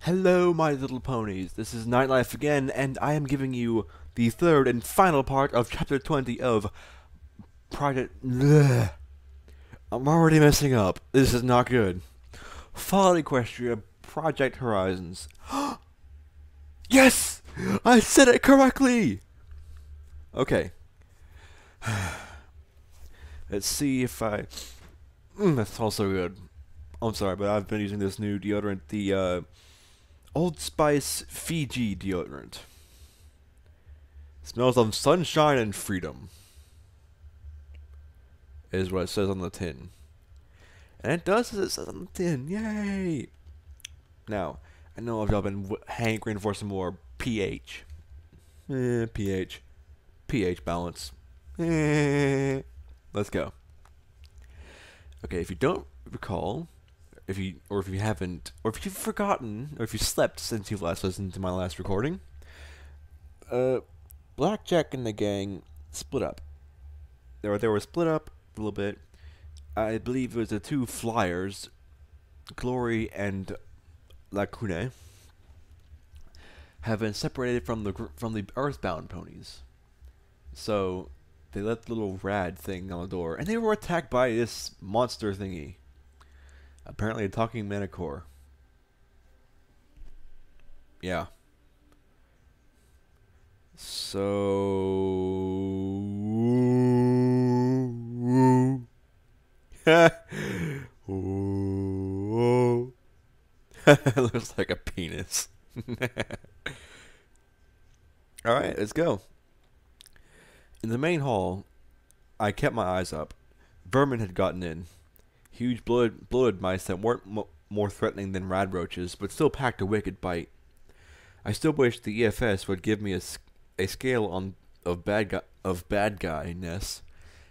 Hello, my little ponies. This is Nightlife again, and I am giving you the third and final part of Chapter 20 of Project. Bleh. I'm already messing up. This is not good. Fall Equestria Project Horizons. Yes! I said it correctly! Okay. Let's see if I. That's also good. I'm sorry, but I've been using this new deodorant, the Old Spice Fiji deodorant. Smells of sunshine and freedom, is what it says on the tin. And it does as it says on the tin. Yay! Now, I know y'all been hankering for some more pH. pH. pH balance. Let's go. Okay, if you don't recall, if you haven't, or if you've forgotten, or if you slept since you've last listened to my last recording, Blackjack and the gang split up. They were split up a little bit. I believe it was the two flyers, Glory and Lacune, have been separated from the Earthbound ponies. So they let the little rad thing on the door, and they were attacked by this monster thingy. Apparently a talking manicore. Yeah. So it looks like a penis. Alright, let's go. In the main hall, I kept my eyes up. Vermin had gotten in. Huge bloated mice that weren't more threatening than radroaches, but still packed a wicked bite. I still wish the EFS would give me a scale of bad guyness,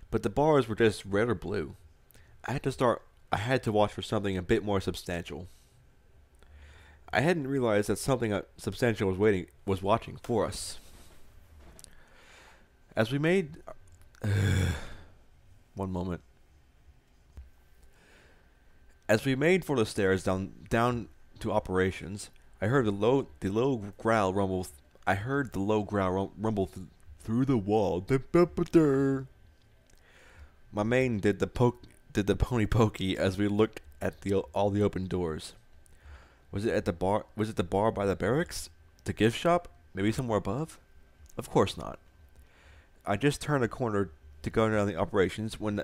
but the bars were just red or blue. I had to watch for something a bit more substantial. I hadn't realized that something substantial was watching for us. As we made one moment. As we made for the stairs down to operations, I heard the low growl rumble. I heard the low growl rumble through the wall. My main did the pony pokey as we looked at all the open doors. Was it the bar by the barracks? The gift shop? Maybe somewhere above? Of course not. I just turned a corner to go down the operations when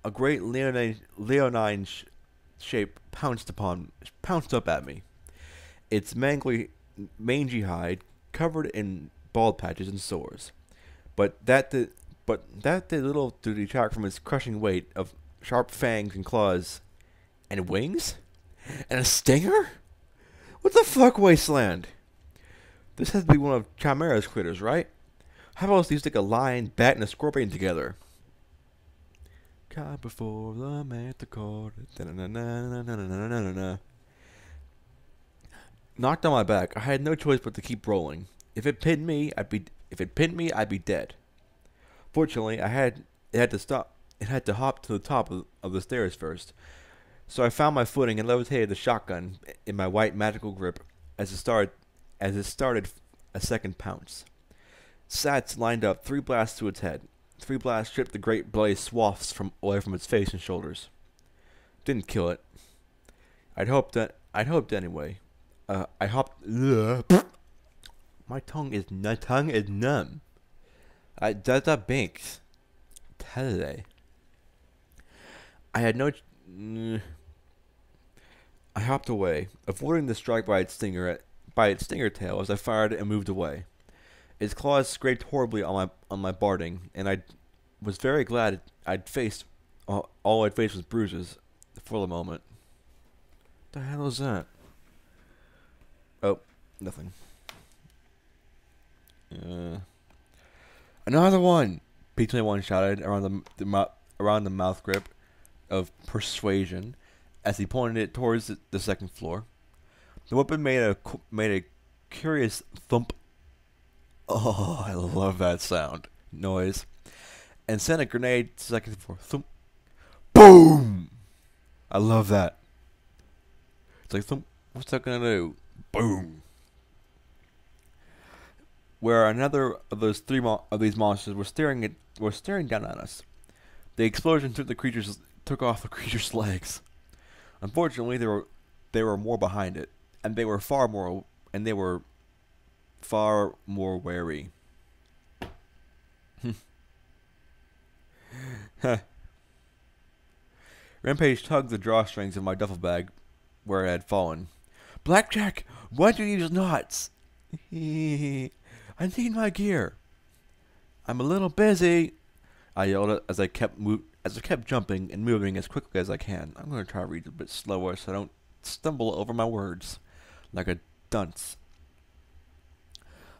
a great leonine shape pounced up at me. Its mangy hide covered in bald patches and sores, but that did little to detract from its crushing weight of sharp fangs and claws, and wings, and a stinger. What the fuck, Wasteland? This has to be one of Chimera's critters, right? How else do you stick a lion, bat, and a scorpion together? God before the manticore. Knocked on my back. I had no choice but to keep rolling. If it pinned me, I'd be dead. Fortunately, it had to stop. It had to hop to the top of the stairs first. So I found my footing and levitated the shotgun in my white magical grip as it started a second pounce. Sats lined up 3 blasts to its head. 3 blasts stripped the great bloody swaths away from its face and shoulders. Didn't kill it. I'd hoped anyway. I hopped. My tongue is numb. Dada Binks. Today. I had no. I hopped away, avoiding the strike by its stinger tail as I fired and moved away. Its claws scraped horribly on my barding, and I was very glad all I'd faced was bruises for the moment. The hell is that? Oh, nothing. Another one! P21 shouted around the mouth grip of persuasion as he pointed it towards the second floor. The weapon made a curious thump. Oh, I love that noise. And sent a grenade to the second floor. Thump. Boom! I love that. It's like, what's that gonna do? Boom. Where another of those these monsters were staring down at us. The explosion took off the creature's legs. Unfortunately, there were more behind it, and they were far more wary. Rampage tugged the drawstrings of my duffel bag where it had fallen. Blackjack, why do you use knots? I need my gear. I'm a little busy, I yelled as I kept jumping and moving as quickly as I can. I'm going to try to read a bit slower so I don't stumble over my words like a dunce.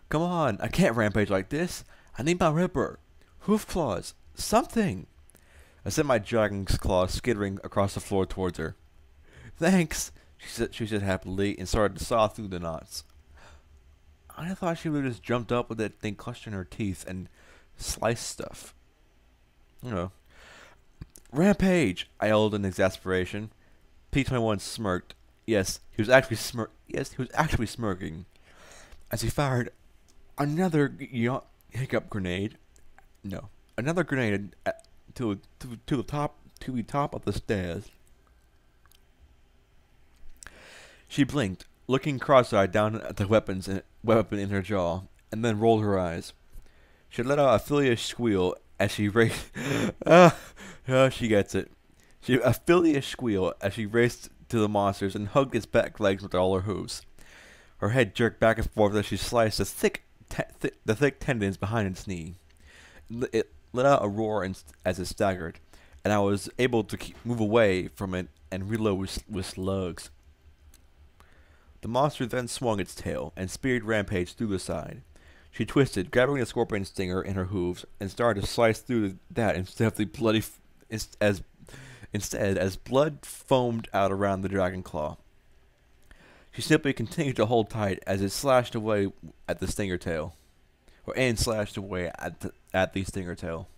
Come on, I can't rampage like this. I need my ripper. Hoof claws. Something. I sent my dragon's claws skittering across the floor towards her. Thanks, she said happily and started to saw through the knots. I thought she would have just jumped up with that thing clutched in her teeth and sliced stuff. You know. Rampage! I yelled in exasperation. P-21 smirked. Yes, he was actually smirking as he fired another hiccup grenade. No, another grenade to the top of the stairs. She blinked, looking cross-eyed down at the weapon in her jaw, and then rolled her eyes. She let out a furious squeal as she raced. She gets it. A furious squeal as she raced to the monsters and hugged its back legs with all her hooves. Her head jerked back and forth as she sliced the thick tendons behind its knee. It let out a roar as it staggered, and I was able to move away from it and reload with slugs. The monster then swung its tail and speared Rampage through the side. She twisted, grabbing the scorpion stinger in her hooves, and started to slice through that instead as blood foamed out around the dragon claw. She simply continued to hold tight as it slashed away at the stinger tail, and slashed away at the stinger tail.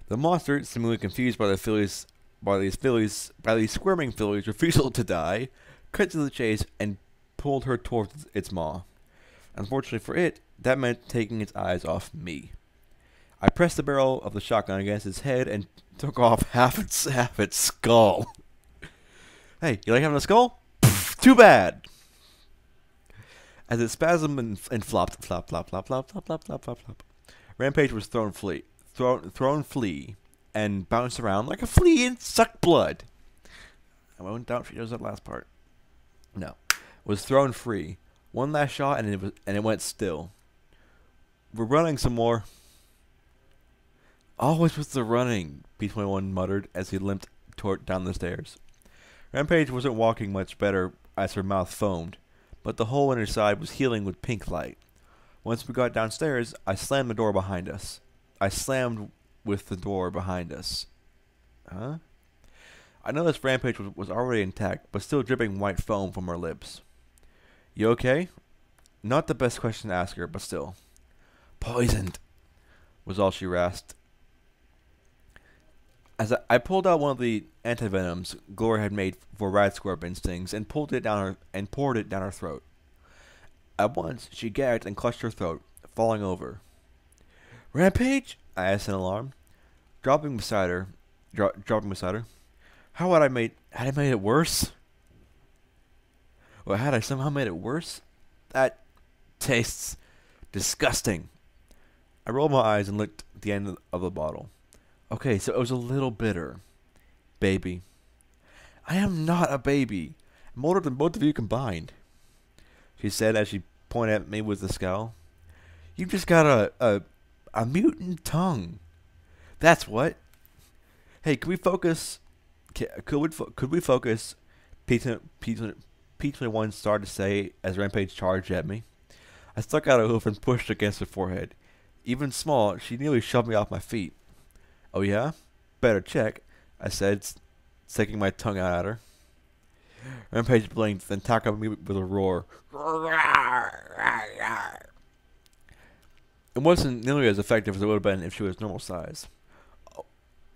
The monster, seemingly confused by these squirming fillies' refusal to die, cut to the chase and pulled her towards its maw. Unfortunately for it, that meant taking its eyes off me. I pressed the barrel of the shotgun against its head and took off half its skull. Hey, you like having a skull? Pfft, too bad! As it spasmed and flopped, flop, flop, flop, flop, flop, flop, flop, flop, flop. Rampage was thrown free, and bounced around like a flea and sucked blood. I won't doubt she does that last part. No. Was thrown free. One last shot and it went still. We're running some more. Always with the running, P-21 muttered as he limped down the stairs. Rampage wasn't walking much better as her mouth foamed, but the hole in her side was healing with pink light. Once we got downstairs, I slammed the door behind us. I slammed with the door behind us. Huh? I noticed Rampage was already intact, but still dripping white foam from her lips. You okay? Not the best question to ask her, but still. Poisoned, was all she rasped. As I pulled out one of the antivenoms Gloria had made for rad scorpion stings and poured it down her throat. At once, she gagged and clutched her throat, falling over. Rampage? I asked in alarm, dropping beside her. How had I made it worse? Or had I somehow made it worse? That tastes disgusting. I rolled my eyes and licked the end of the bottle. Okay, so it was a little bitter. Baby. I am not a baby. I'm older than both of you combined, she said as she pointed at me with a scowl. You just got a mutant tongue. That's what. Hey, could we focus? Could we focus? P-21 started to say as Rampage charged at me. I stuck out a hoof and pushed against her forehead. Even small, she nearly shoved me off my feet. Oh yeah? Better check, I said, sticking my tongue out at her. Rampage blinked, then tackled me with a roar. It wasn't nearly as effective as it would have been if she was normal size.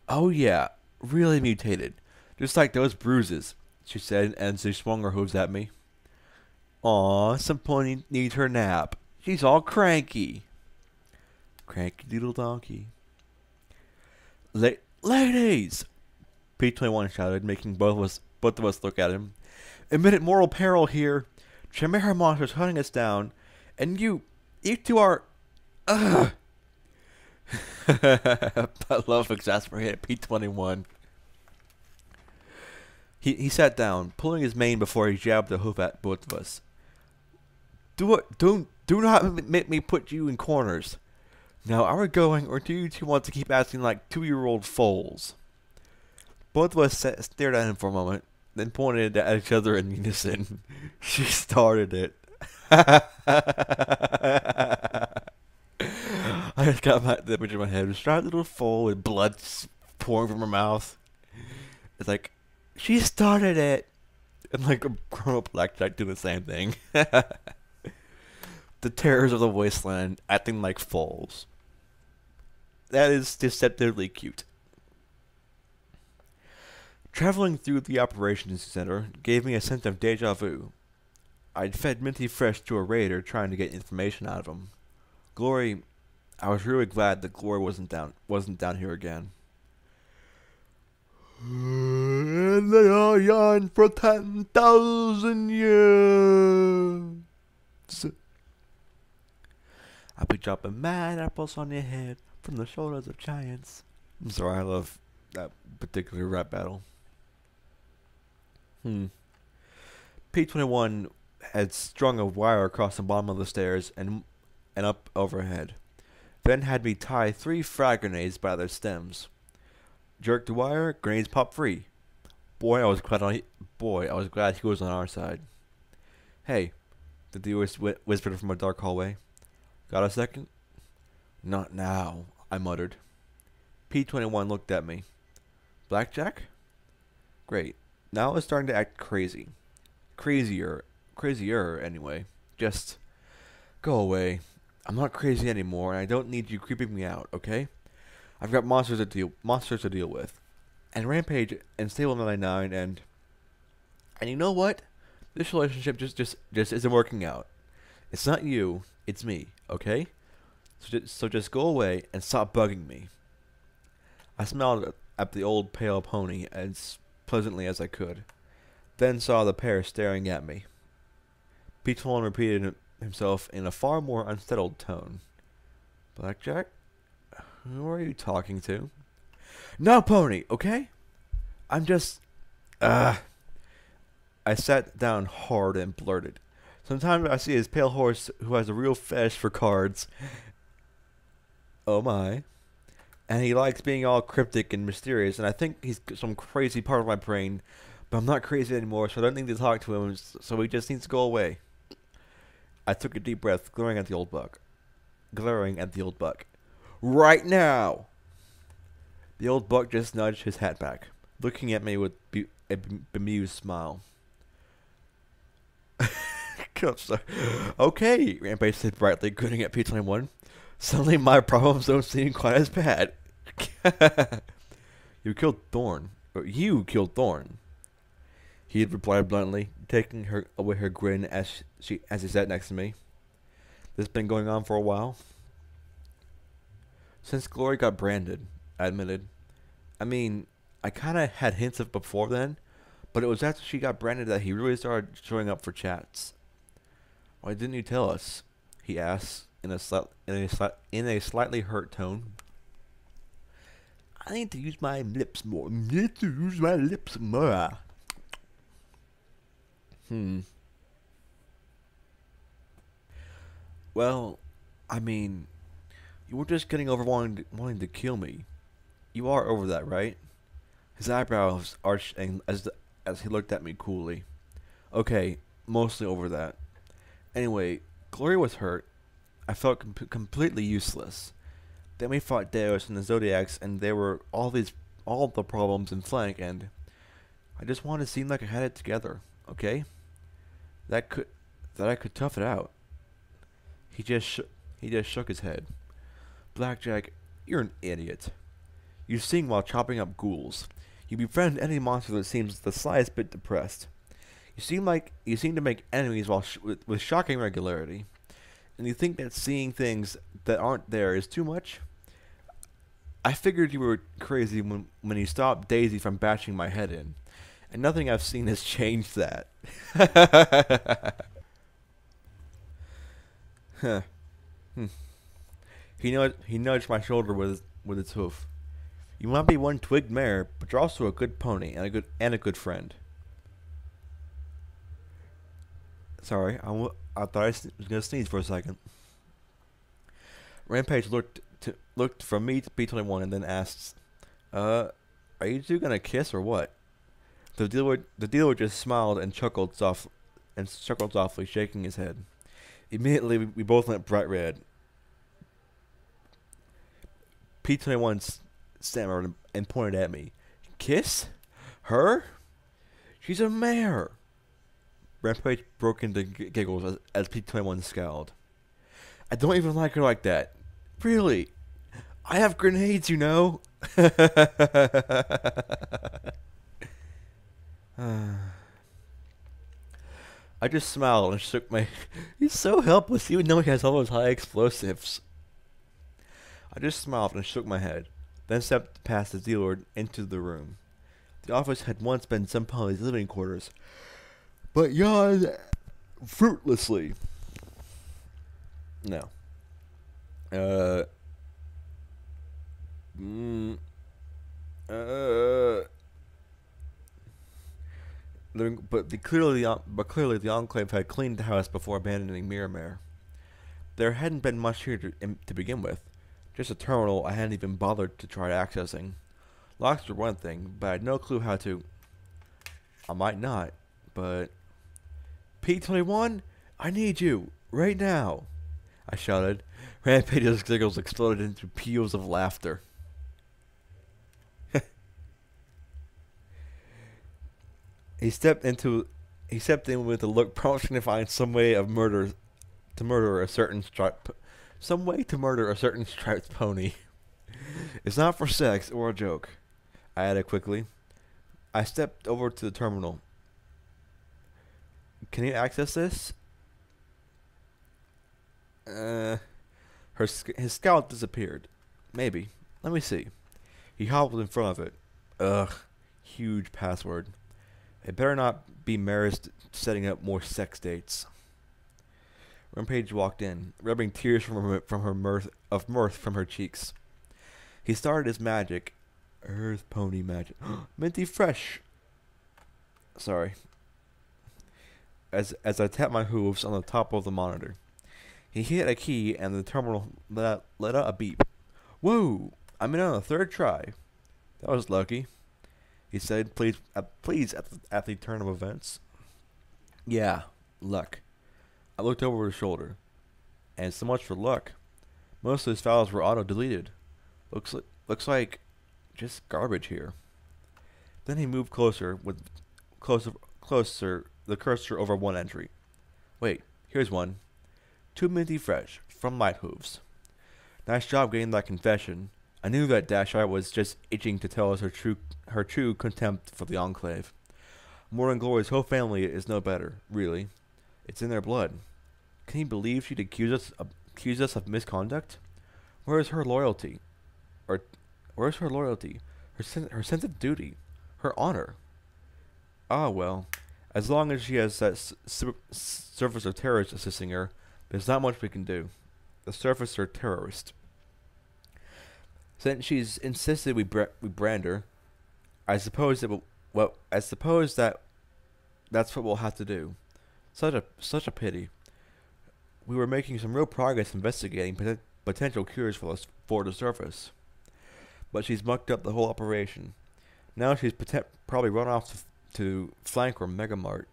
Oh yeah, really mutated. Just like those bruises. she said as she swung her hooves at me. Aw, some pony needs her nap. She's all cranky. Cranky doodle donkey. Ladies! P21 shouted, making both of us look at him. Imminent moral peril here. Chimera monsters hunting us down, and you two are. Ugh. I love exasperated P21. He sat down, pulling his mane before he jabbed a hoof at both of us. Do not make me put you in corners. Now, are we going, or do you two want to keep acting like 2-year-old foals? Both of us stared at him for a moment, then pointed at each other in unison. She started it. I just got the image in my head. A striped little foal with blood pouring from her mouth. It's like, she started it. And like a grown-up blackjack doing the same thing. The terrors of the wasteland acting like foals. That is deceptively cute. Traveling through the operations center gave me a sense of deja vu. I'd fed Minty Fresh to a raider trying to get information out of him. Glory, I was really glad that Glory wasn't down here again. And they all yawned for 10,000 years. I'll be dropping mad apples on your head from the shoulders of giants. I'm sorry, I love that particular rap battle. P21 had strung a wire across the bottom of the stairs and up overhead. Then had me tie 3 frag grenades by their stems. Jerked the wire, grenades popped free. Boy, I was glad he was on our side. Hey, the dealer whispered from a dark hallway. Got a second? Not now, I muttered. P21 looked at me. Blackjack? Great. Now it's starting to act crazy. Crazier anyway. Just go away. I'm not crazy anymore, and I don't need you creeping me out, okay? I've got monsters to deal with. And Rampage and Stable 99 and you know what? This relationship just isn't working out. It's not you, it's me, okay? So just go away and stop bugging me. I smiled at the old pale pony as pleasantly as I could, then saw the pair staring at me. P21 repeated himself in a far more unsettled tone. Blackjack? Who are you talking to? No, Pony, okay? I'm just... I sat down hard and blurted. Sometimes I see his pale horse who has a real fetish for cards. Oh my. And he likes being all cryptic and mysterious, and I think he's some crazy part of my brain, but I'm not crazy anymore, so I don't need to talk to him, so he just needs to go away. I took a deep breath, glaring at the old buck. Right now! The old buck just nudged his hat back, looking at me with a bemused smile. Okay, Rampage said brightly, grinning at P21. Suddenly my problems don't seem quite as bad. You killed Thorn. He had replied bluntly, taking away her grin as he sat next to me. This been going on for a while? Since Glory got branded, I admitted. I mean, I kinda had hints of it before then, but it was after she got branded that he really started showing up for chats. Why didn't you tell us? He asked in a slightly hurt tone. I need to use my lips more. Well, I mean, you were just getting over wanting to kill me. You are over that, right? His eyebrows arched as he looked at me coolly. Okay, mostly over that. Anyway, Glory was hurt. I felt completely useless. Then we fought Deus and the Zodiacs, and there were all the problems in flank, and I just wanted to seem like I had it together. Okay, that I could tough it out. He just shook his head. Blackjack, you're an idiot. You sing while chopping up ghouls. You befriend any monster that seems the slightest bit depressed. You seem to make enemies with shocking regularity, and you think that seeing things that aren't there is too much. I figured you were crazy when you stopped Daisy from bashing my head in, and nothing I've seen has changed that. Huh. Hmm. He nudged my shoulder with his hoof. You might be one twigged mare, but you're also a good pony and a good friend. Sorry, I thought was gonna sneeze for a second. Rampage looked from me to B-21 and then asks, are you two gonna kiss or what?" The dealer just smiled and chuckled softly, shaking his head. Immediately, we both went bright red. P-21 stammered and pointed at me. "Kiss? Her? She's a mare!" Rampage broke into giggles as P-21 scowled. "I don't even like her like that. Really. I have grenades, you know." I just smiled and shook my... He's so helpless even though he has all those high explosives. I just smiled and shook my head, then stepped past the dealer into the room. The office had once been somebody's living quarters, but yawned fruitlessly. No. Uh... Mm, uh... Clearly the Enclave had cleaned the house before abandoning Miramare. There hadn't been much here to begin with. Just a terminal I hadn't even bothered to try accessing. Locks were one thing, but I had no clue how to... I might not, but... "P-21, I need you, right now," I shouted. Rampage's giggles exploded into peals of laughter. He stepped in with a look promising to find some way to murder a certain striped pony. "It's not for sex or a joke," I added quickly. I stepped over to the terminal. "Can you access this?" His scowl disappeared. "Maybe. Let me see." He hobbled in front of it. Ugh. Huge password. It better not be Maris setting up more sex dates. Rampage walked in, rubbing tears from her mirth from her cheeks. He started his magic. Earth pony magic. Minty fresh. Sorry. As I tapped my hooves on the top of the monitor. He hit a key and the terminal let out a beep. "Whoa! I'm in on the third try." "That was lucky," he said, pleased at the turn of events. "Yeah, luck." I looked over his shoulder. "And so much for luck. Most of his files were auto-deleted. Looks like just garbage here." Then he moved closer, the cursor over one entry. "Wait, here's one. 2 minty fresh, from Light Hooves. Nice job getting that confession. I knew that Dashite was just itching to tell us her true contempt for the Enclave. Morning Glory's whole family is no better, really. It's in their blood. Can you believe she'd accuse us of misconduct? Where's her loyalty? Where's her loyalty? Her sense of duty? Her honor? Ah, well, as long as she has that surface of terrorists assisting her, there's not much we can do. The surface are terrorists. Since she's insisted we brand her, I suppose that's what we'll have to do. Such a pity. We were making some real progress investigating potential cures for the surface, but she's mucked up the whole operation. Now she's probably run off to Flank or Megamart.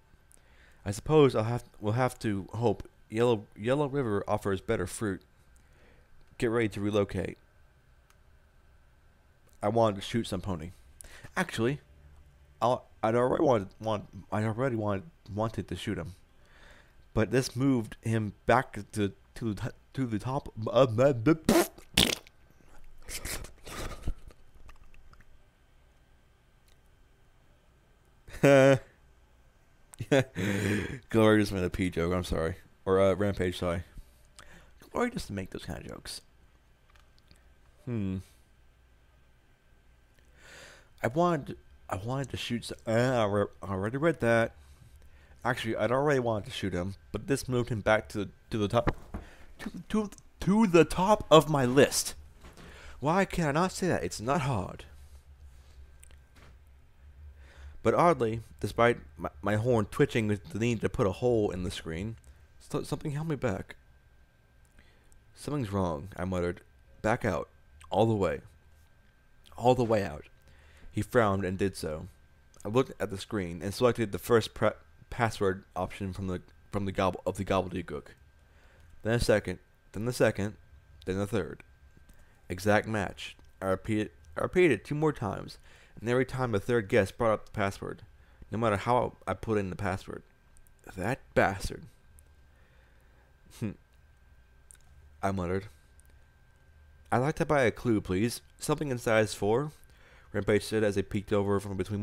I suppose we'll have to hope Yellow River offers better fruit. Get ready to relocate. I wanted to shoot some pony. Actually, I'd already wanted to shoot him, but this moved him back to the top. Glory just made a P joke. I'm sorry, or Rampage. Sorry. Glory just make those kind of jokes. I wanted to shoot. I already read that. Actually, I'd already wanted to shoot him, but this moved him back to the top, to the top of my list. Why can I not say that? It's not hard. But oddly, despite my horn twitching with the need to put a hole in the screen, something held me back. Something's wrong, I muttered. Back out. All the way. All the way out. He frowned and did so. I looked at the screen and selected the first password option from the gobbledygook. Then a second, then the second, then the third. Exact match. I repeated it 2 more times, and every time the third guess brought up the password, no matter how I put in the password. That bastard. I muttered. I'd like to buy a clue, please. Something in size 4. Rampage said as she peeked over from between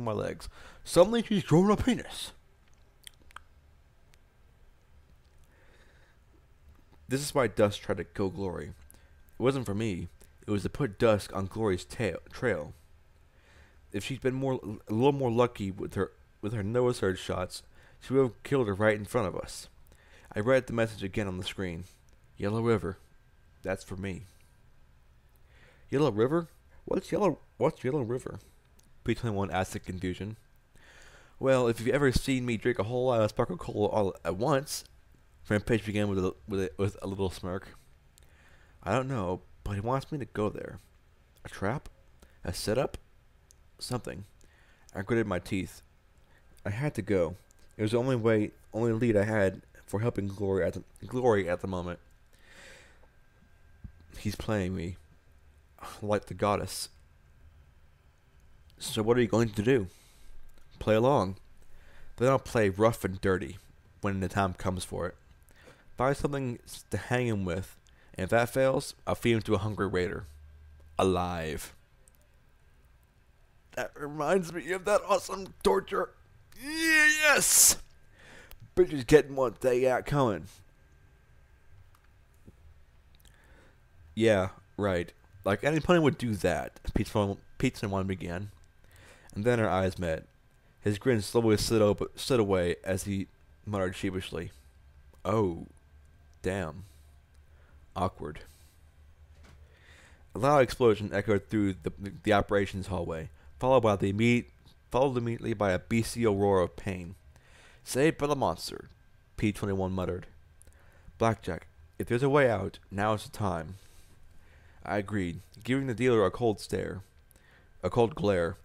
my legs. Suddenly she's grown a penis. This is why Dusk tried to kill Glory. It wasn't for me. It was to put Dusk on Glory's trail. If she'd been a little more lucky with her Noah surge shots, she would have killed her right in front of us. I read the message again on the screen. Yellow River. That's for me. Yellow River? What's Yellow River? P21 asked in confusion. Well, if you've ever seen me drink a whole lot of sparkle cola all at once, Rampage began with a little smirk. I don't know, but he wants me to go there. A trap? A setup? Something. I gritted my teeth. I had to go. It was the only lead I had for helping Glory at the moment. He's playing me. Like the goddess. So what are you going to do? Play along. Then I'll play rough and dirty when the time comes for it. Find something to hang him with, and if that fails, I'll feed him to a hungry raider. Alive. That reminds me of that awesome torture. Yes! Bitches getting what they got coming. Yeah, right. Like any pony would do that, Pizza One began. And then our eyes met. His grin slowly slid away as he muttered sheepishly. Oh, damn. Awkward. A loud explosion echoed through the operations hallway, followed immediately by a bestial roar of pain. Saved by the monster, P21 muttered. Blackjack, if there's a way out, now is the time. I agreed, giving the dealer a cold glare.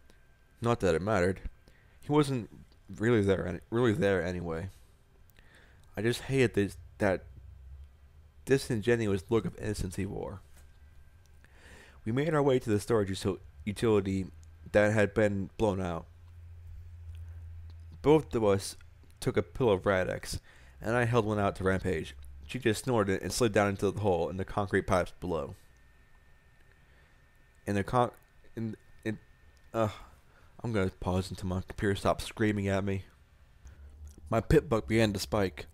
Not that it mattered. He wasn't really there anyway. I just hated that disingenuous look of innocence he wore. We made our way to the storage utility that had been blown out. Both of us took a pill of Radex, and I held one out to Rampage. She just snorted and slid down into the hole in the concrete pipes below. I'm gonna pause until my computer stops screaming at me. My pit buck began to spike.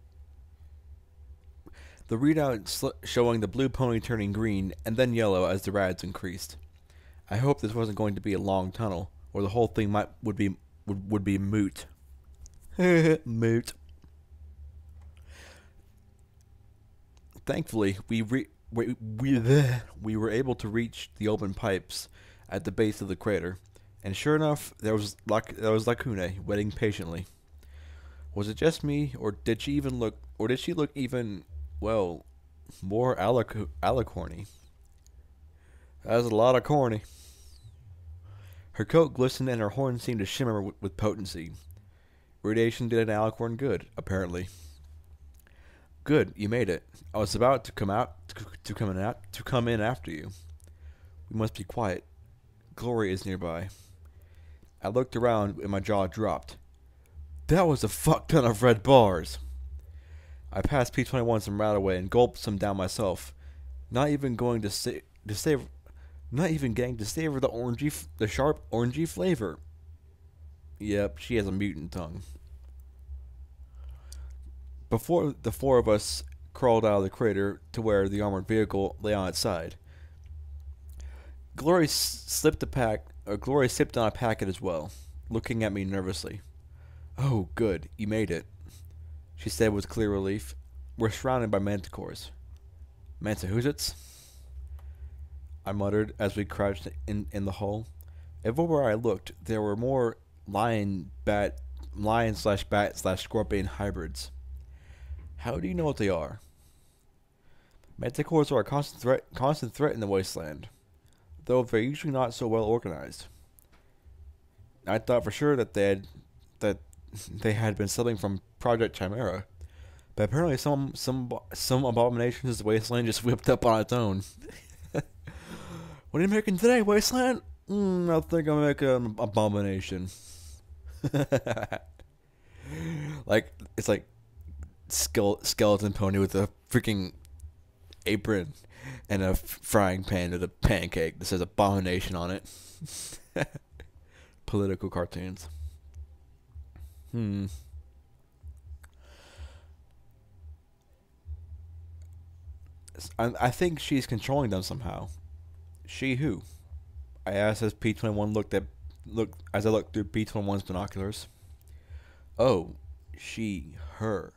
The readout showing the blue pony turning green and then yellow as the rads increased. I hoped this wasn't going to be a long tunnel, or the whole thing would be moot. Moot. Thankfully, we were able to reach the open pipes at the base of the crater, and sure enough, there was Lacune waiting patiently. Was it just me, or did she look even, well, more alicorny? That's a lot of corny. Her coat glistened and her horn seemed to shimmer with potency. Radiation did an alicorn good, apparently. Good, you made it. I was about to come in after you. We must be quiet. Glory is nearby. I looked around and my jaw dropped. That was a fuck ton of red bars. I passed P21 some right away and gulped some down myself. Not even going to save Not even getting to savor the sharp orangey flavor. Yep, she has a mutant tongue. Before the four of us crawled out of the crater to where the armored vehicle lay on its side, Glory sipped on a packet as well, looking at me nervously. "Oh, good, you made it," she said with clear relief. "We're surrounded by manticores." "Mantihoosits?" I muttered as we crouched in the hole. Everywhere I looked, there were more lion slash bat slash scorpion hybrids. How do you know what they are? Manticores are a constant threat in the wasteland, though they're usually not so well organized. I thought for sure that that they had been something from Project Chimera, but apparently some abominations the wasteland just whipped up on its own. "What are you making today, wasteland?" "I think I'm making an abomination." Like it's like skeleton pony with a freaking apron and a frying pan with a pancake that says abomination on it. Political cartoons. I think she's controlling them somehow. She who? I asked as P-21 looked as I looked through P-21's binoculars. Oh, she, her.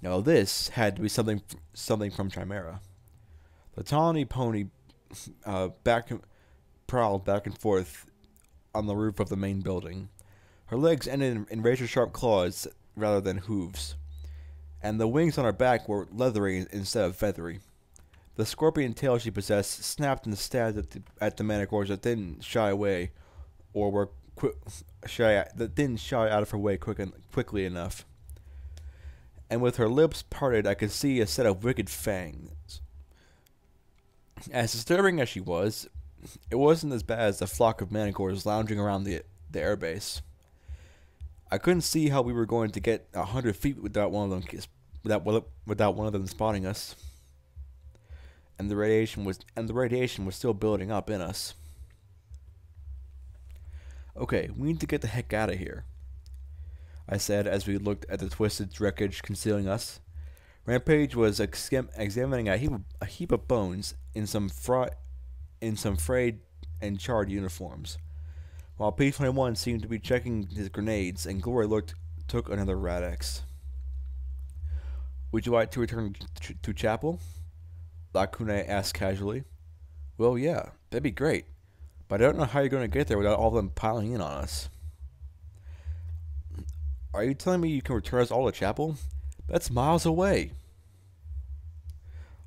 Now this had to be something from Chimera. The tawny pony prowled back and forth on the roof of the main building. Her legs ended in razor-sharp claws rather than hooves, and the wings on her back were leathery instead of feathery. The scorpion tail she possessed snapped and stabbed at the manticores that didn't shy away, or were that didn't shy out of her way quickly enough. And with her lips parted, I could see a set of wicked fangs. As disturbing as she was, it wasn't as bad as the flock of manticores lounging around the airbase. I couldn't see how we were going to get 100 feet without one of them spotting us. And the radiation was still building up in us. "Okay, we need to get the heck out of here," I said as we looked at the twisted wreckage concealing us. Rampage was examining a heap of bones in some frayed and charred uniforms, while P-21 seemed to be checking his grenades, and Glory took another Rad-X. "Would you like to return to chapel?" Lacune asked casually. "Well, yeah, that'd be great, but I don't know how you're going to get there without all of them piling in on us." "Are you telling me you can return us all to chapel? That's miles away."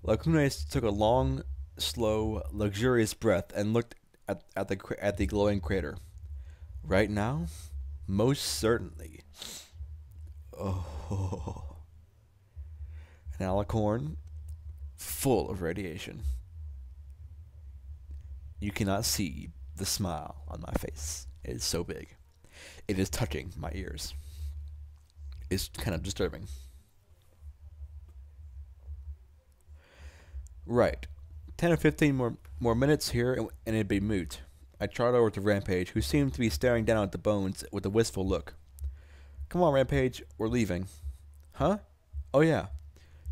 Lacune took a long, slow, luxurious breath and looked at the glowing crater. "Right now? Most certainly." Oh. An alicorn full of radiation. You cannot see the smile on my face. It is so big. It is touching my ears. It's kind of disturbing. Right. 10 or 15 more minutes here and it'd be moot. I trotted over to Rampage, who seemed to be staring down at the bones with a wistful look. "Come on, Rampage, we're leaving." "Huh? Oh yeah,"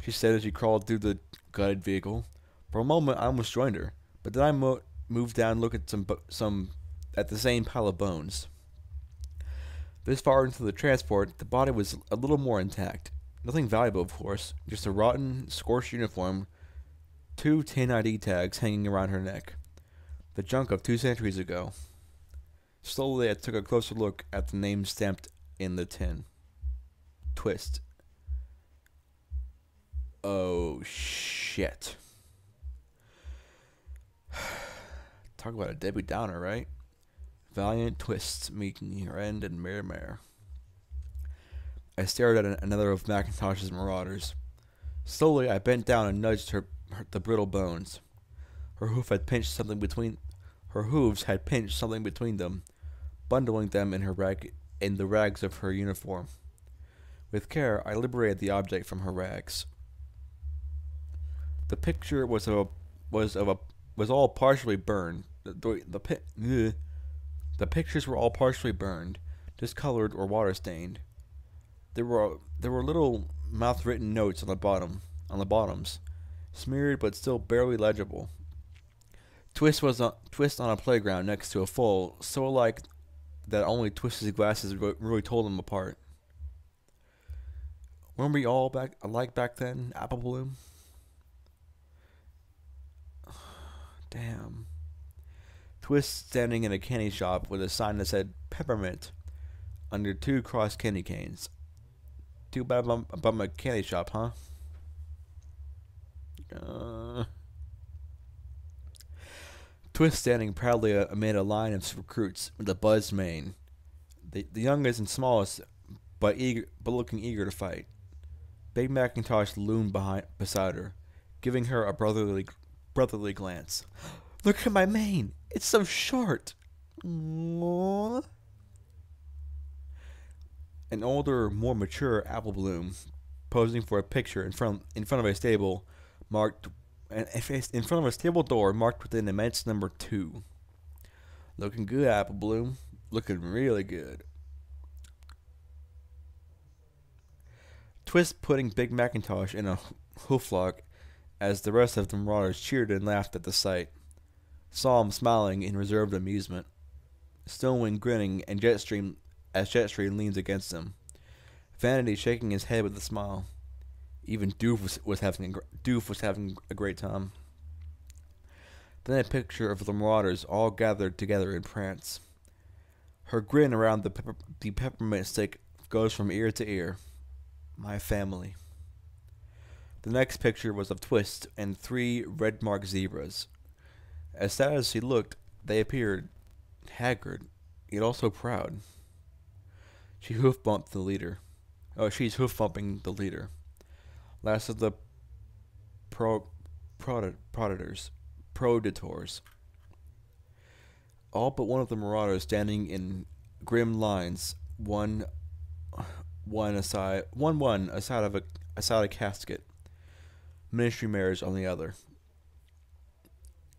she said as she crawled through the gutted vehicle. For a moment, I almost joined her, but then I moved down and looked at the same pile of bones. This far into the transport, the body was a little more intact. Nothing valuable, of course, just a rotten, scorched uniform, 2 tin ID tags hanging around her neck. The junk of 2 centuries ago. Slowly, I took a closer look at the name stamped in the tin. Twist. Oh, shit. Talk about a Debbie Downer, right? Valiant twists meeting her end and mare. I stared at another of Macintosh's marauders. Slowly, I bent down and nudged the brittle bones. Her hooves had pinched something between them, bundling them in the rags of her uniform. With care, I liberated the object from her rags. The picture was of was all partially burned. The pictures were all partially burned, discolored or water stained. There were little mouth-written notes on the bottoms, smeared but still barely legible. Twist on a playground next to a foal so alike that only Twist's glasses really told them apart. Weren't we all alike back then, Apple Bloom? Damn. Twist standing in a candy shop with a sign that said peppermint under two crossed candy canes. Too bad about my candy shop, huh? Twist standing proudly amid a line of recruits with a buzzed mane. The youngest and smallest, but looking eager to fight. Big Macintosh loomed beside her, giving her a brotherly glance. Look at my mane! It's so short! Aww. An older, more mature Apple Bloom, posing for a picture in front of a stable marked in front of a stable door marked with an immense number 2. Looking good, Apple Bloom. Looking really good. Twist putting Big Macintosh in a hooflock as the rest of the marauders cheered and laughed at the sight. Saw him smiling in reserved amusement. Stonewing grinning and Jetstream leans against him. Vanity shaking his head with a smile. Even Doof was having a great time. Then a picture of the marauders all gathered together in prance. Her grin around the peppermint stick goes from ear to ear. My family. The next picture was of Twist and 3 red-marked zebras. As sad as she looked, they appeared haggard, yet also proud. She's hoof bumping the leader. Last of the prodators. All but one of the marauders standing in grim lines, one aside of a casket. Ministry mares on the other.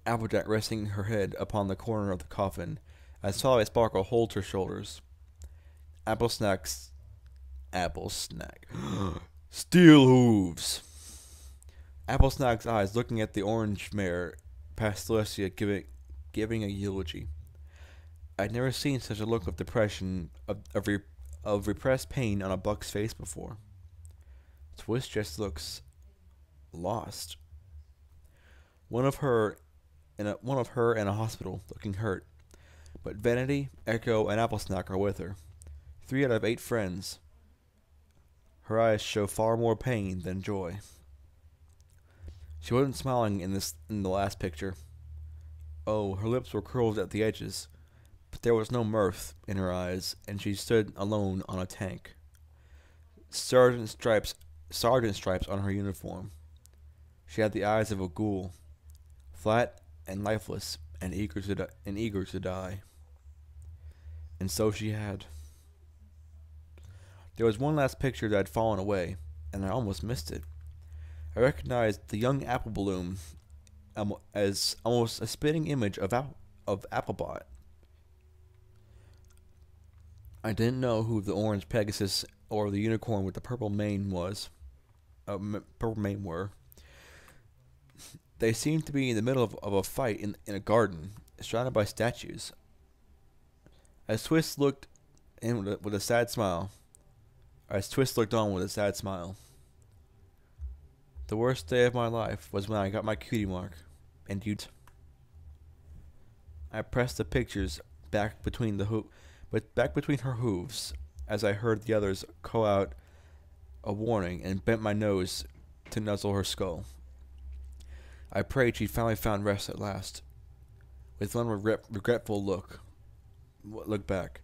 Applejack resting her head upon the corner of the coffin, as Solid Sparkle holds her shoulders. Apple Snack. Steel hooves. Apple Snack's eyes looking at the orange mare past Celestia giving a eulogy. I'd never seen such a look of depression, of repressed pain on a buck's face before. Twist just looks lost. One of her in a hospital, looking hurt. But Vanity, Echo, and Apple Snack are with her. 3 out of 8 friends. Her eyes show far more pain than joy. She wasn't smiling in the last picture. Oh, her lips were curled at the edges, but there was no mirth in her eyes, and she stood alone on a tank. Sergeant stripes on her uniform. She had the eyes of a ghoul, flat and lifeless, and eager to die. And so she had. There was one last picture that had fallen away, and I almost missed it. I recognized the young Apple Bloom as almost a spitting image of Applebot. I didn't know who the orange Pegasus or the unicorn with the purple mane were. They seemed to be in the middle of a fight in a garden, surrounded by statues. As Twist looked on with a sad smile. The worst day of my life was when I got my cutie mark, and you. I pressed the pictures back between her hooves, as I heard the others call out a warning, and bent my nose to nuzzle her skull. I prayed she'd finally found rest at last. With one regretful look back,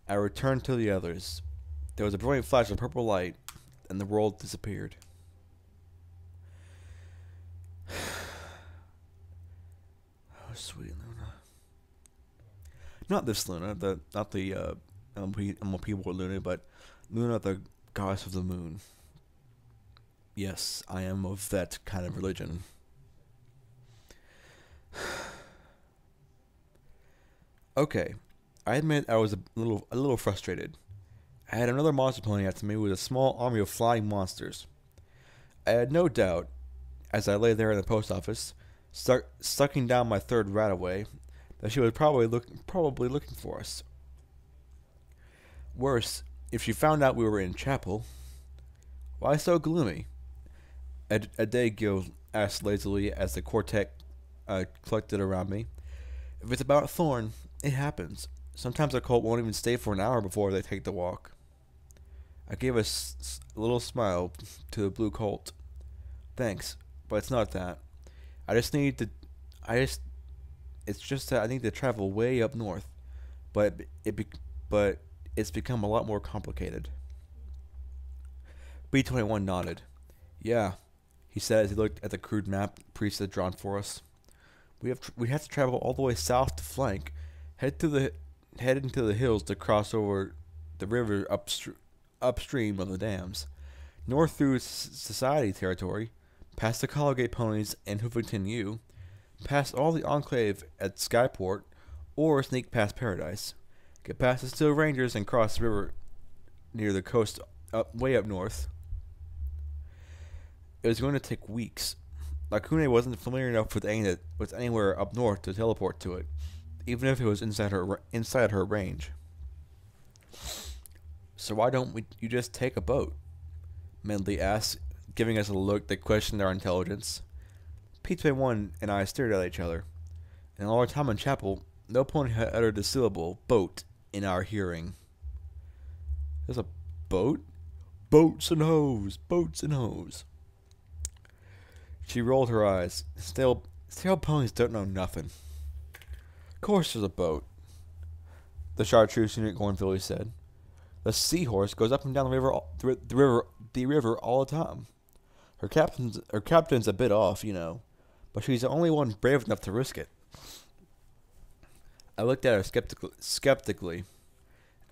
I returned to the others. There was a brilliant flash of purple light, and the world disappeared. Oh, sweet Luna. Not this Luna, not the people Luna, but Luna, the goddess of the moon. Yes, I am of that kind of religion. Okay, I admit I was a little frustrated. I had another monster pony after me with a small army of flying monsters. I had no doubt, as I lay there in the post office, sucking down my third rat away, that she was probably looking for us. Worse, if she found out we were in chapel. Why so gloomy? Adagio asked lazily as the quartet collected around me. If it's about Thorn, it happens. Sometimes a cult won't even stay for an hour before they take the walk. I gave a little smile to the blue colt. Thanks, but it's not that. I just need to. I just. It's just that I need to travel way up north, but but it's become a lot more complicated. B-21 nodded. Yeah, he said as he looked at the crude map the priest had drawn for us. We have to travel all the way south to flank, head into the hills to cross over the river upstream of the dams, north through Society territory, past the Colgate ponies and Hoofington U, past all the enclave at Skyport, or sneak past Paradise, get past the Steel Rangers and cross the river near the coast way up north. It was going to take weeks. Lakune wasn't familiar enough with anywhere up north to teleport to it, even if it was inside her range. So why don't you just take a boat? Medley asked, giving us a look that questioned our intelligence. P-21 and I stared at each other. In all our time in chapel, no pony had uttered the syllable "boat" in our hearing. There's a boat? Boats and hoes, boats and hoes. She rolled her eyes. Stale ponies don't know nothing. Of course there's a boat, the chartreuse unit Cornfield said. The seahorse goes up and down the river all the time. Her captain's a bit off, but she's the only one brave enough to risk it. I looked at her skeptically,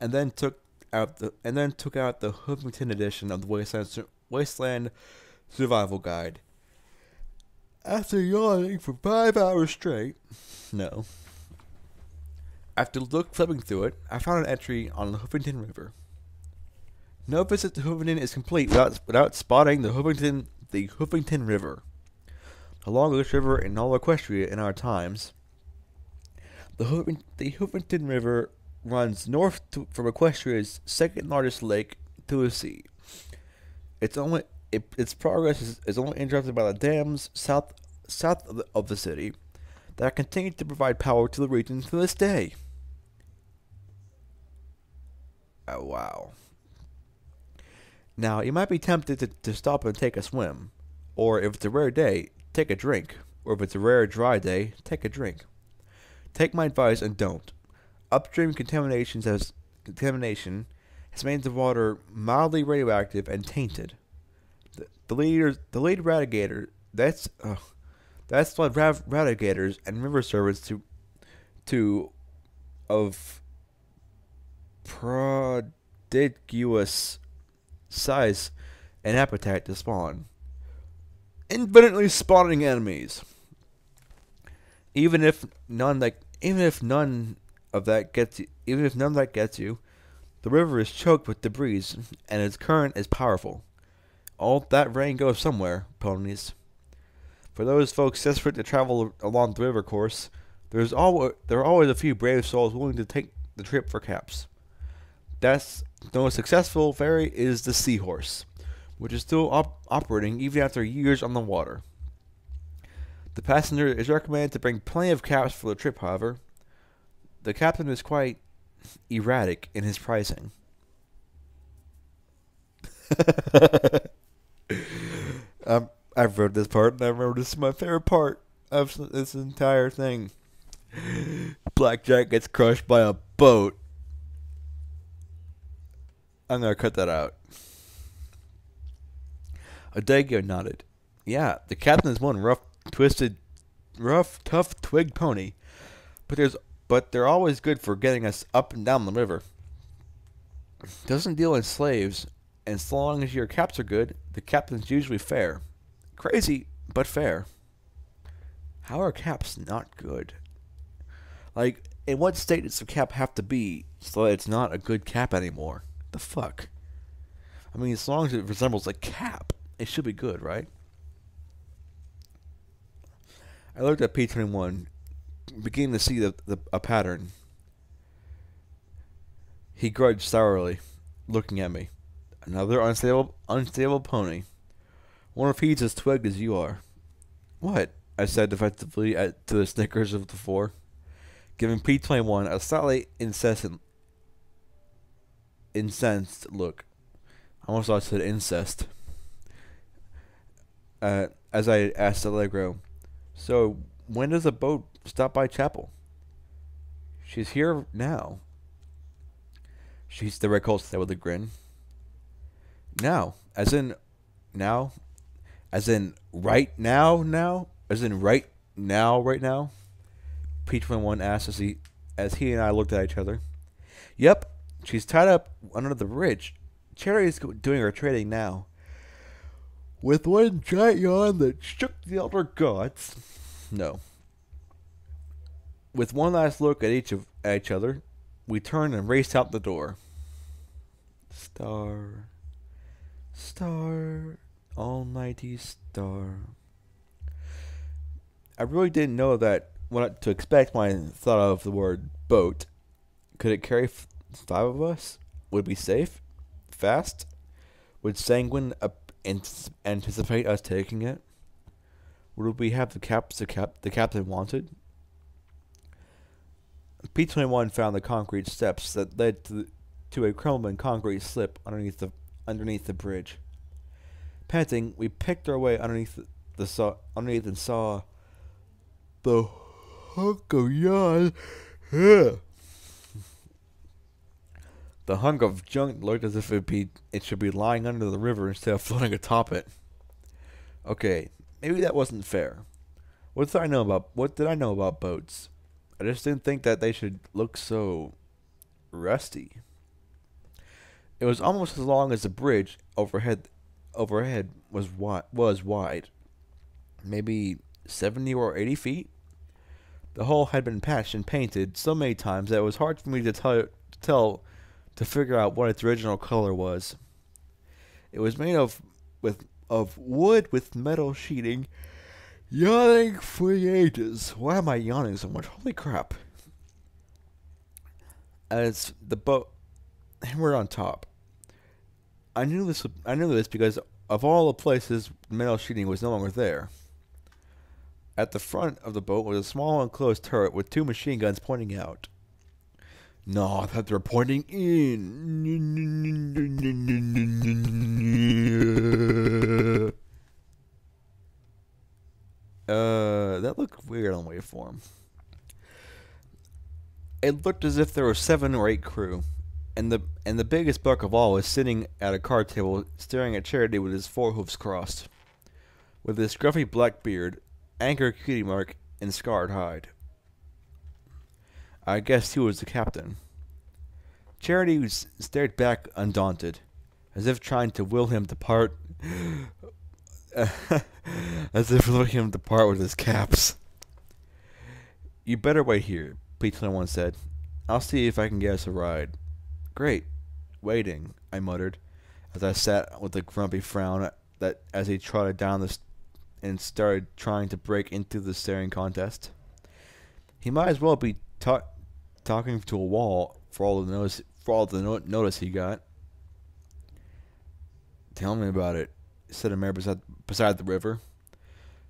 and then took out the Hoofington edition of the Wasteland Survival Guide. After yawning for 5 hours straight, no. After flipping through it, I found an entry on the Hoofington River. No visit to Hoofington is complete without spotting the Hoofington River. The longest river in all Equestria in our times. The Hoofington River runs north from Equestria's second largest lake to the sea. Its progress is only interrupted by the dams south of the city that continue to provide power to the region to this day. Oh, wow. Now, you might be tempted to stop and take a swim, or if it's a rare day, take a drink, or if it's a rare dry day, take a drink. Take my advice and don't. Upstream contamination has made the water mildly radioactive and tainted. The lead radigator, that's what radigators and river servants of prodigious size and appetite to spawn. Infinitely spawning enemies. Even if none of that gets you, the river is choked with debris and its current is powerful. All that rain goes somewhere, ponies. For those folks desperate to travel along the river course, there are always a few brave souls willing to take the trip for caps. The most successful ferry is the Seahorse, which is still operating even after years on the water. The passenger is recommended to bring plenty of caps for the trip, however. The captain is quite erratic in his pricing. I've read this part, and I remember this is my favorite part of this entire thing. Blackjack gets crushed by a boat. I'm gonna cut that out. Adagio nodded. Yeah, the captain is one rough, tough twig pony, but they're always good for getting us up and down the river. Doesn't deal in slaves, and so long as your caps are good, the captain's usually fair. Crazy, but fair. How are caps not good? Like, in what state does a cap have to be so that it's not a good cap anymore? The fuck? I mean, as long as it resembles a cap, it should be good, right? I looked at P21, beginning to see a pattern. He grudged sourly, looking at me. Another unstable pony. Wonder if he's as twigged as you are. What? I said defensively to the snickers of the four, giving P21 a slightly incensed look. I almost thought I said incest. As I asked Allegro, so when does the boat stop by Chapel? She's here now. The red colt said with a grin. Now, as in now, as in right now, as in right now. P21 asked as he and I looked at each other. Yep, she's tied up under the bridge. Charity's doing her trading now. With one giant yawn that shook the elder gods. No. With one last look at each other, we turned and raced out the door. Star, almighty star. I really didn't know what to expect when I thought of the word boat. Could it carry 5 of us? Would it be safe? Fast? Would Sanguine anticipate us taking it? Would we have the caps the captain wanted? P21 found the concrete steps that led to a crumbling concrete slip underneath the bridge. Panting, we picked our way underneath and saw the hunk of yarn. The hunk of junk looked as if it should be lying under the river instead of floating atop it. Okay, maybe that wasn't fair. What did I know about boats? I just didn't think that they should look so rusty. It was almost as long as the bridge overhead was wide. Maybe 70 or 80 feet. The hull had been patched and painted so many times that it was hard for me to figure out what its original color was. It was made of wood with metal sheeting. Yawning for the ages. Why am I yawning so much? Holy crap. As the boat, and we're on top. I knew this because of all the places metal sheeting was no longer there. At the front of the boat was a small enclosed turret with 2 machine guns pointing out. No, I thought they were pointing in. That looked weird on waveform. It looked as if there were 7 or 8 crew, and the biggest buck of all was sitting at a card table staring at Charity with his 4 hoofs crossed, with his scruffy black beard, anchor cutie mark, and scarred hide. I guessed he was the captain. Charity stared back undaunted, as if trying to will him to part. As if looking him to part with his caps. You better wait here, P21 said. I'll see if I can get us a ride. Great. Waiting, I muttered, as I sat with a grumpy frown as he trotted down and started trying to break into the staring contest. He might as well be talking to a wall for all the notice he got. Tell me about it, said a mare beside the river.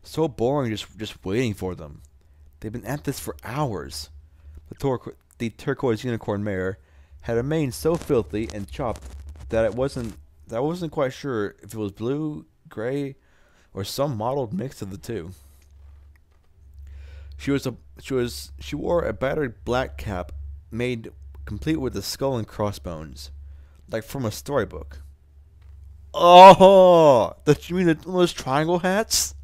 So boring just waiting for them. They've been at this for hours. The turquoise unicorn mare had a mane so filthy and chopped that I wasn't quite sure if it was blue, gray, or some mottled mix of the two. She wore a battered black cap made complete with a skull and crossbones, like from a storybook. Oh, you mean those triangle hats?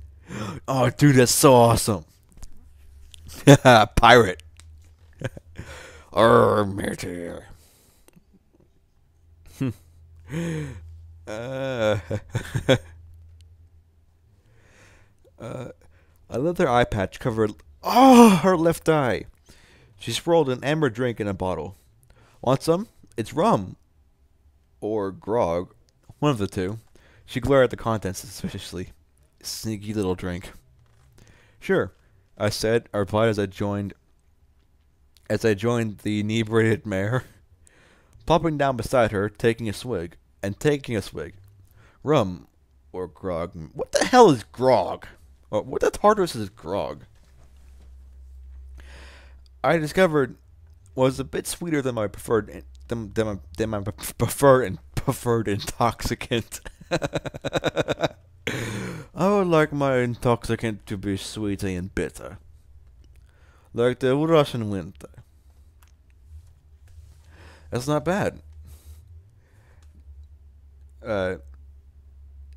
Oh, dude, that's so awesome. Pirate. Matey. A leather eye patch covered her left eye. She swirled an amber drink in a bottle. Want some? It's rum. Or grog. One of the two. She glared at the contents suspiciously. Sneaky little drink. Sure, I said. I replied as I joined the inebriated mare, plopping down beside her, taking a swig. Rum. Or grog. What the hell is grog? Or what the Tartarus is grog? I discovered was a bit sweeter than my preferred preferred intoxicant. I would like my intoxicant to be sweet and bitter, like the Russian winter. That's not bad.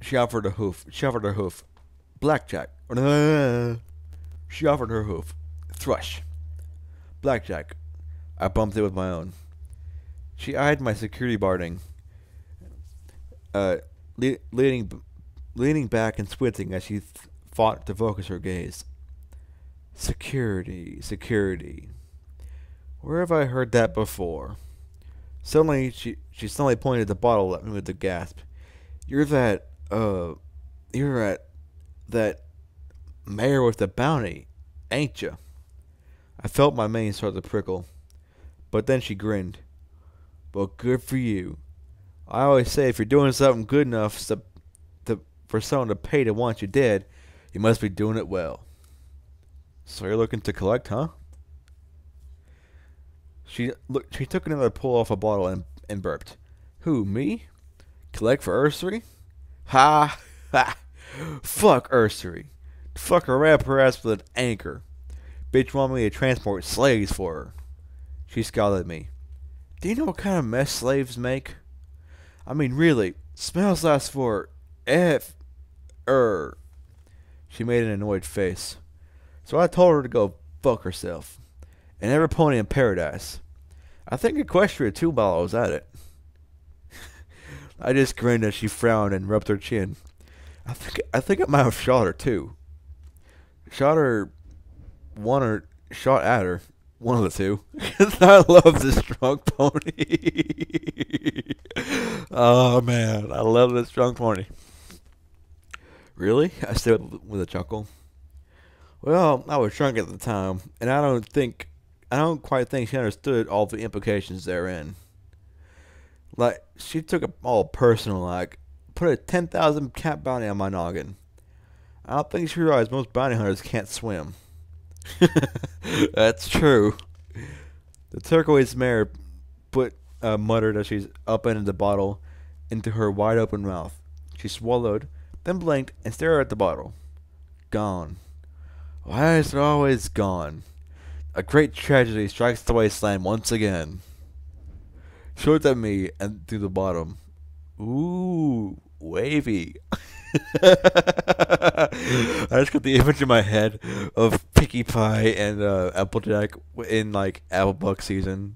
She offered her hoof. Blackjack. She offered her hoof. Thrush. Blackjack. I bumped it with my own. She eyed my security barding, leaning back and squinting as she fought to focus her gaze. Security. Where have I heard that before? Suddenly, she suddenly pointed the bottle at me with a gasp. You're that mayor with the bounty, ain't ya? I felt my mane start to prickle, but then she grinned. Well, good for you. I always say if you're doing something good enough for someone to pay to want you dead, you must be doing it well. So you're looking to collect, huh? She took another pull off a bottle and burped. Who, me? Collect for Ursery? Ha! Ha! Fuck Ursery. Fuck her wrap her ass with an anchor. Bitch want me to transport slaves for her. She scowled at me. Do you know what kind of mess slaves make? I mean, really, smells last for She made an annoyed face. So I told her to go fuck herself. And every pony in paradise. I think Equestria too while I was at it. I just grinned as she frowned and rubbed her chin. I think I might have shot her too. Shot at her. One of the two. I love this drunk pony. Oh man, I love this drunk pony. Really? I said with a chuckle. Well, I was drunk at the time, and I don't quite think she understood all the implications therein. Like, she took it all personal, like, put a 10,000 cat bounty on my noggin. I don't think she realized most bounty hunters can't swim. That's true. The turquoise mare muttered as she upended the bottle into her wide open mouth. She swallowed, then blinked and stared at the bottle. Gone. Why is it always gone? A great tragedy strikes the wasteland once again. She looked at me and through the bottom. Ooh, wavy. I just got the image in my head of Pinkie Pie and Applejack in like Applebuck season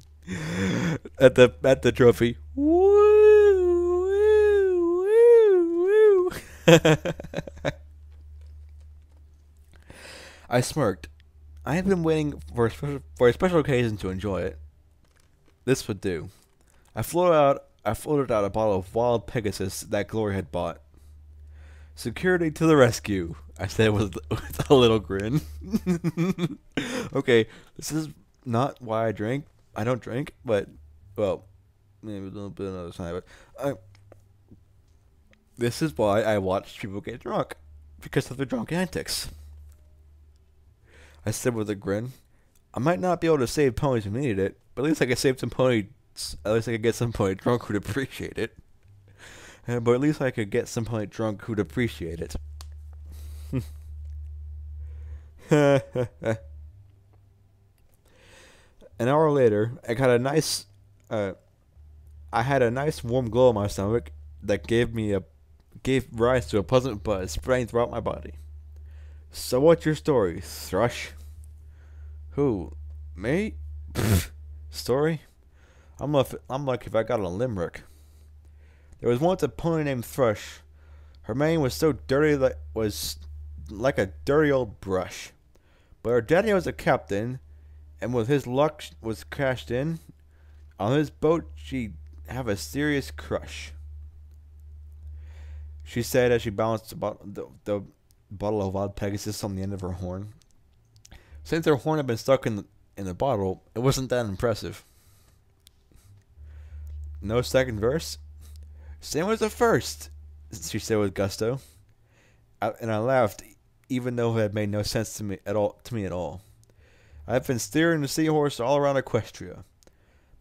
at the trophy. Woo, woo, woo, woo. I smirked. I had been waiting for a special occasion to enjoy it. This would do. I floated out a bottle of wild Pegasus that Glory had bought. Security to the rescue, I said with a little grin. Okay, this is not why I drink. I don't drink, but, well, maybe a little bit another time, but this is why I watch people get drunk, because of their drunk antics. I said with a grin. I might not be able to save ponies who needed it, but at least I could save some ponies. At least I could get some pony drunk who'd appreciate it. But at least I could get some pony drunk who'd appreciate it. An hour later, I had a nice warm glow in my stomach that gave rise to a pleasant buzz spreading throughout my body. So what's your story, Thrush? Who? Me? Pfft. Story? I'm lucky if I got a limerick. There was once a pony named Thrush. Her mane was like a dirty old brush. But her daddy was a captain, and with his luck was cashed in on his boat, she'd have a serious crush. She said as she balanced the bottle of wild Pegasus on the end of her horn. Since her horn had been stuck in the bottle, it wasn't that impressive. No second verse? Same as the first, she said with gusto. And I laughed, even though it had made no sense to me at all. I've been steering the seahorse all around Equestria.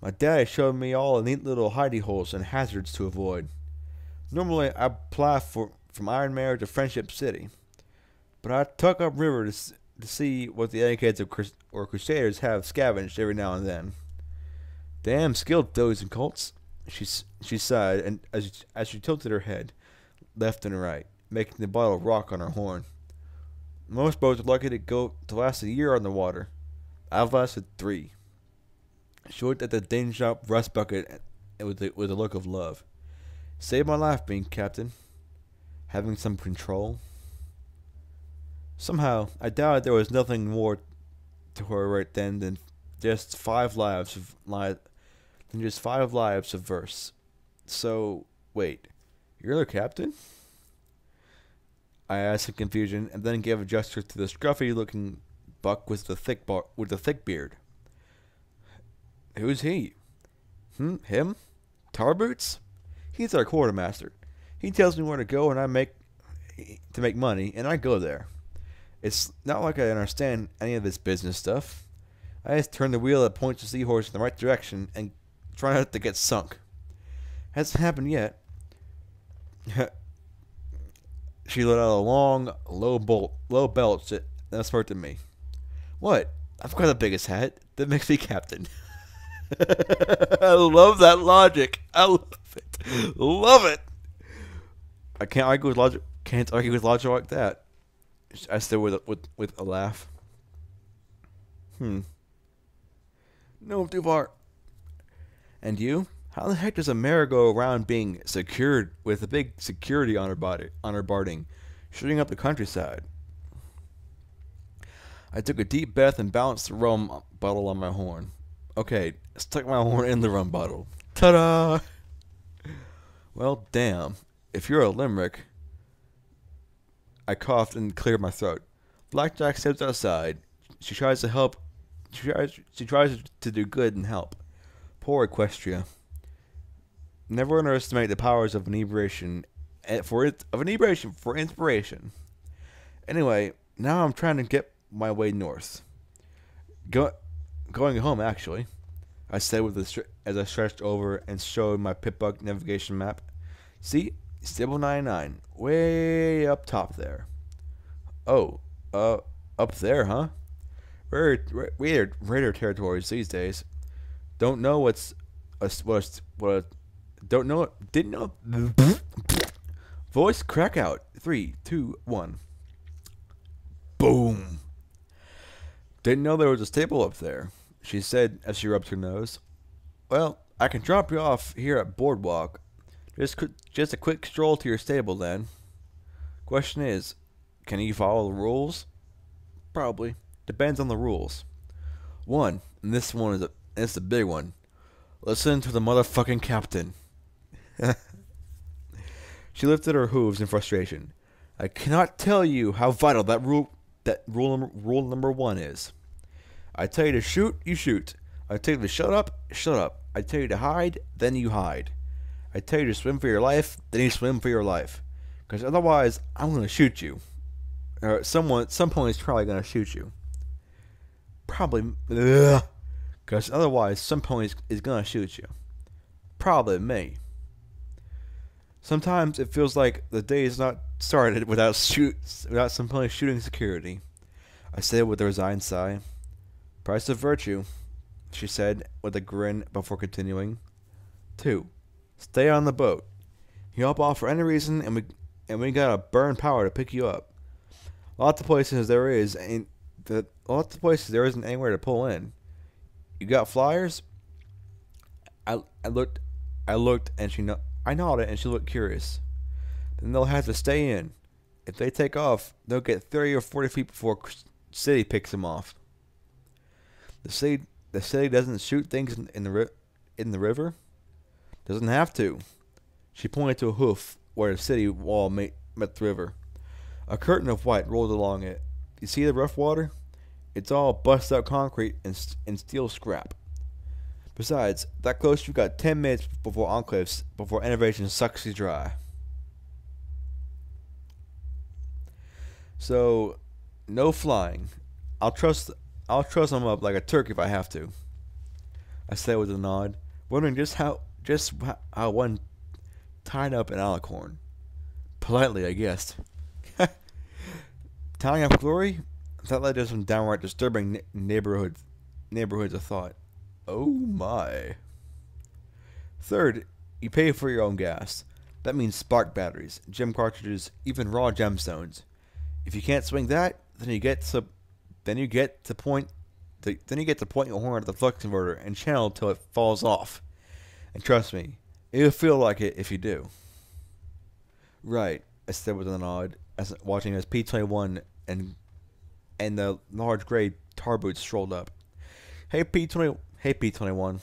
My daddy showed me all the neat little hidey holes and hazards to avoid. Normally, I ply from Iron Mare to Friendship City, but I tuck up river to see what the eggheads or Crusaders have scavenged every now and then. Damn skilled those and Colts. She sighed, and as she tilted her head left and right, making the bottle rock on her horn. Most boats are lucky to last a year on the water. I've lasted 3. She looked at the Dangerous rust bucket with a look of love. Saved my life, being captain. Having some control. Somehow, I doubted there was nothing more to her right then than just 5 lives of verse. So, wait, you're the captain? I asked in confusion, and then gave a gesture to the scruffy-looking buck with the thick beard. Who's he? Him? Tar Boots? He's our quartermaster. He tells me where to go, and to make money, and I go there. It's not like I understand any of this business stuff. I just turn the wheel that points the seahorse in the right direction and try not to get sunk. Hasn't happened yet. She let out a long, low belch that smirked at me. What? I've got the biggest hat. That makes me captain. I love that logic. I love it. Love it. I can't argue with logic. Can't argue with logic like that. I said with a laugh. No, too far. And you? How the heck does a mare go around being secured with a big security on her barding, shooting up the countryside? I took a deep breath and balanced the rum bottle on my horn. Okay, stuck my horn in the rum bottle. Ta-da! Well, damn. If you're a limerick... I coughed and cleared my throat. Blackjack steps outside. She tries to help. She tries to do good and help. Poor Equestria. Never underestimate the powers of inebriation for inspiration. Anyway, now I'm trying to get my way north. Going home, actually. I said as I stretched over and showed my Pitbug navigation map. See? Stable 99. Way up top there. Oh, up there, huh? Raider territories these days. Don't know didn't know. Voice crack out. 3, 2, 1. Boom. Didn't know there was a stable up there, she said as she rubbed her nose. Well, I can drop you off here at Boardwalk. Just a quick stroll to your stable, then. Question is, can you follow the rules? Probably. Depends on the rules. 1, and this one is a big one. Listen to the motherfucking captain. She lifted her hooves in frustration. I cannot tell you how vital that rule number 1 is. I tell you to shoot, you shoot. I tell you to shut up, shut up. I tell you to hide, then you hide. I tell you to swim for your life, then you swim for your life. Because otherwise, I'm going to shoot you. Or some point is probably going to shoot you. Probably. Because otherwise, some point is going to shoot you. Probably me. Sometimes it feels like the day is not started without some point shooting security. I said with a resigned sigh. Price of virtue, she said with a grin before continuing. 2. Stay on the boat. You hop off for any reason, and we gotta burn power to pick you up. Lots of places there isn't anywhere to pull in. You got flyers? I looked, and I nodded, and she looked curious. Then they'll have to stay in. If they take off, they'll get 30 or 40 feet before city picks them off. The city doesn't shoot things in the river. Doesn't have to. She pointed to a hoof where the city wall met the river. A curtain of white rolled along it. You see the rough water? It's all busted out concrete and steel scrap. Besides, that close you've got 10 minutes before innovation sucks you dry. So, no flying. I'll trust them up like a turkey if I have to. I said with a nod, wondering just how one tied up an alicorn. Politely, I guessed. Tying up glory? That led to some downright disturbing neighborhoods of thought. Oh my. Third, you pay for your own gas. That means spark batteries, gem cartridges, even raw gemstones. If you can't swing that, then you get to point your horn at the flux converter and channel till it falls off. And trust me, it'll feel like it if you do. Right, I said with a nod, watching as P-21 and the large gray tar boots strolled up. Hey P-21.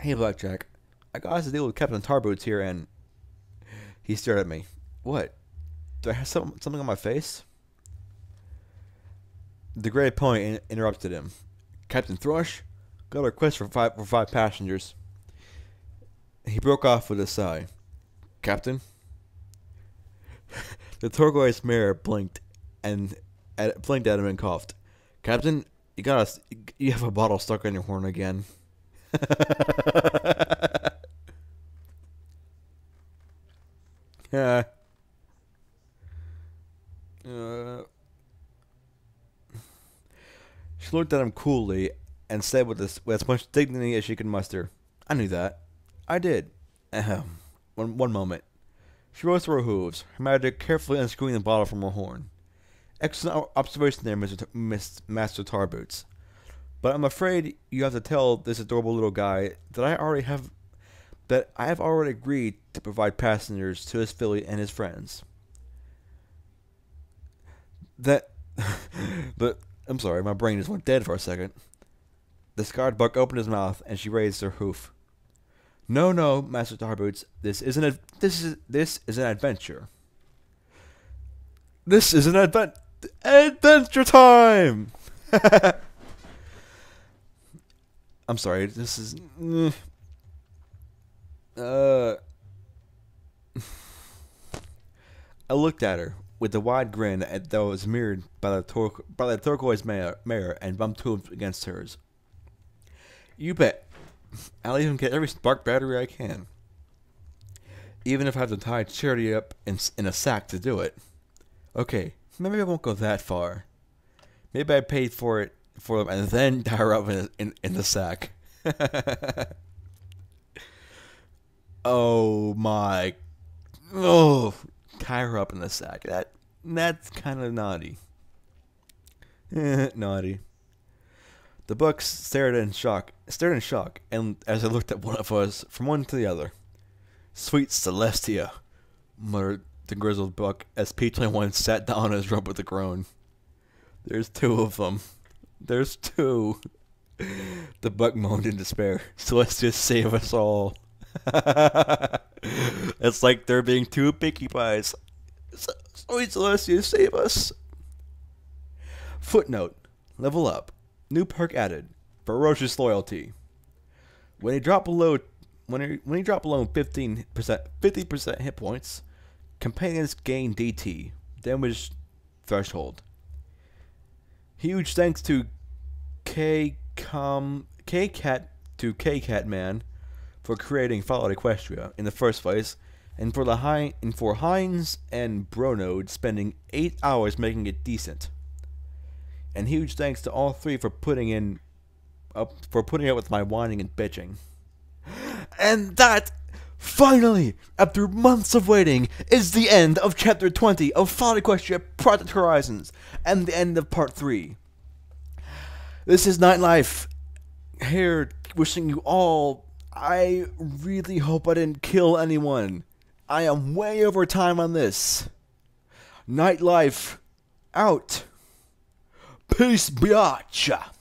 Hey Blackjack. I got to deal with Captain Tarboots here and... He stared at me. What? Do I have something on my face? The gray pony interrupted him. Captain Thrush? Got a request for five passengers. He broke off with a sigh. Captain? The turquoise mare blinked at him and coughed. Captain, you have a bottle stuck on your horn again. Yeah. She looked at him coolly and said with as much dignity as she could muster, I knew that. I did. Ahem. One moment. She rose to her hooves, her magic carefully unscrewing the bottle from her horn. Excellent observation there, Master Tarboots. But I'm afraid you have to tell this adorable little guy that I have already agreed to provide passengers to his filly and his friends. But I'm sorry, my brain just went dead for a second. The scarred buck opened his mouth and she raised her hoof. No, Master Tarboots, this is an adventure. This is an adventure time. I'm sorry. This is. I looked at her with a wide grin that was mirrored by the turquoise mare and bumped hooves against hers. You bet. I'll even get every spark battery I can. Even if I have to tie Charity up in a sack to do it. Okay, maybe I won't go that far. Maybe I paid for them and then tie her up in the sack. Oh my. Oh, tie her up in the sack. That's kind of naughty. Naughty. The buck stared in shock, and as I looked at one of us, from one to the other. Sweet Celestia, muttered the grizzled buck as P-21 sat down on his rump with a groan. There's two of them. There's two. The buck moaned in despair. Celestia, save us all. It's like they're being two pinkie pies. Sweet Celestia, save us. Footnote. Level up. New perk added. Ferocious loyalty. When you drop below 50% hit points, companions gain DT, damage threshold. Huge thanks to K-Cat Man for creating Fallout Equestria in the first place, and for Heinz and Bronode spending 8 hours making it decent. And huge thanks to all three for putting up with my whining and bitching. And that, finally, after months of waiting, is the end of Chapter 20 of Fallout Equestria Project Horizons, and the end of Part 3. This is Nightlife, here wishing you all, I really hope I didn't kill anyone. I am way over time on this. Nightlife out. Peace, biatch.